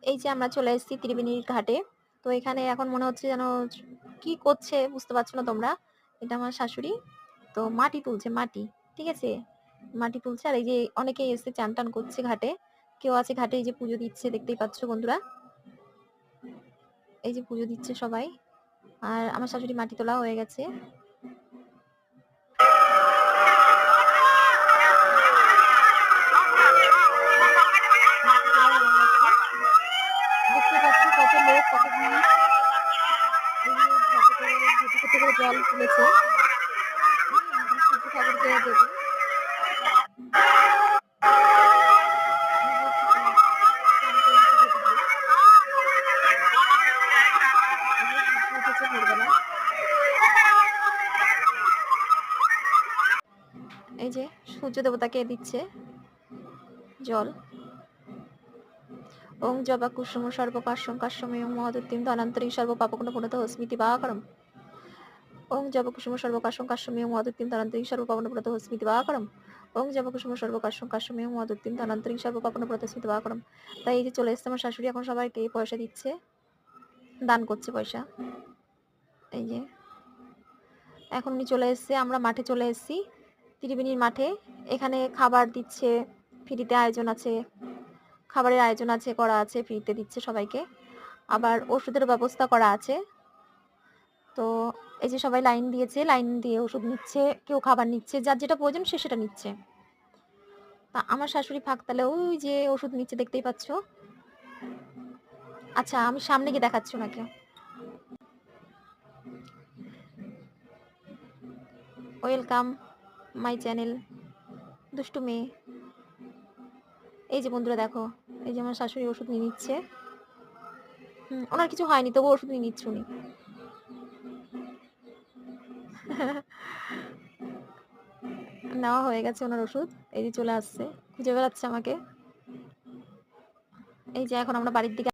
এই যে আমরা চলে এসেছি ত্রিবেণীর ঘাটে। তো এখানে এখন মনে হচ্ছে যেন কি করছে বুঝতে পারছো না তোমরা। এটা আমার শাশুড়ি। তো মাটি তুলছে মাটি। ঠিক আছে? মাটি তুলছে আর এই যে অনেকেই এসে চান-টান করছে ঘাটে। কেউ আছে ঘাটে এই যে পুজো দিচ্ছে দেখতেই পাচ্ছ বন্ধুরা। এই যে পুজো দিচ্ছে সবাই। আর আমার শাশুড়ি মাটি তোলা হয়ে গেছে। মাটি তোলা হয়ে গেছে। দেখতে পাচ্ছ কত লোক কত ভিড়। এই যে ঘাটে করে ঘটি করতে করে জল তুলেছে। এখন সূর্য ঠাকুরকে দেবে। স্নান করে নিচ্ছে ঘটি দিয়ে। এই যে সূর্য উঠেছে ভোরবেলা। এই যে সূর্য দেবতাকে দিচ্ছে জল। ওং জবা কুসুম সর্বকাশ্যং কাশ্যমেয়ং মহদুত্তিম ধনান্তরিং সর্বপাপগুণ পুনতঃ স্মৃতি বাকরম। ওং জবা কুসুম সর্বকাশ্যং কাশ্যমেয়ং মহদুত্তিম ধনান্তরিং সর্বপাপগুণ পুনতঃ স্মৃতি বাকরম। ওং জবা কুসুম সর্বকাশ্যং কাশ্যমেয়ং মহদুত্তিম ধনান্তরিং সর্বপাপগুণ পুনতঃ স্মৃতি বাকরম। তাই এই যে চলে এসেছে আমার শাশুড়ি, এখন সবাইকে পয়সা দিচ্ছে, দান করছে পয়সা। এই যে এখন উনি চলে এসেছে, আমরা মাঠে চলে এসেছি ত্রিবেণীর মাঠে। এখানে খাবার দিচ্ছে, ফ্রিতে আয়োজন আছে, খাবারের আয়োজন আছে, করা আছে, ফ্রিতে দিচ্ছে সবাইকে। আবার ওষুধের ব্যবস্থা করা আছে। তো এই যে সবাই লাইন দিয়েছে, লাইন দিয়ে ওষুধ নিচ্ছে, কেউ খাবার নিচ্ছে, যার যেটা প্রয়োজন সে সেটা নিচ্ছে। তা আমার শাশুড়ি ফাঁকতালে ওই যে ওষুধ নিচ্ছে দেখতেই পাচ্ছ। আচ্ছা আমি সামনে গিয়ে দেখাচ্ছি ওনাকে। ওয়েলকাম মাই চ্যানেল দুষ্টু মেয়ে। এই যে বন্ধুরা দেখো, এই যে আমার শাশুড়ি ওষুধ নিয়ে নিচ্ছে। ওনার কিছু হয়নি তবু ওষুধ নিয়ে নিচ্ছে উনি। নেওয়া হয়ে গেছে ওনার ওষুধ। এই যে চলে আসছে, খুঁজে বেড়াচ্ছে আমাকে। এই যে এখন আমরা বাড়ির দিকে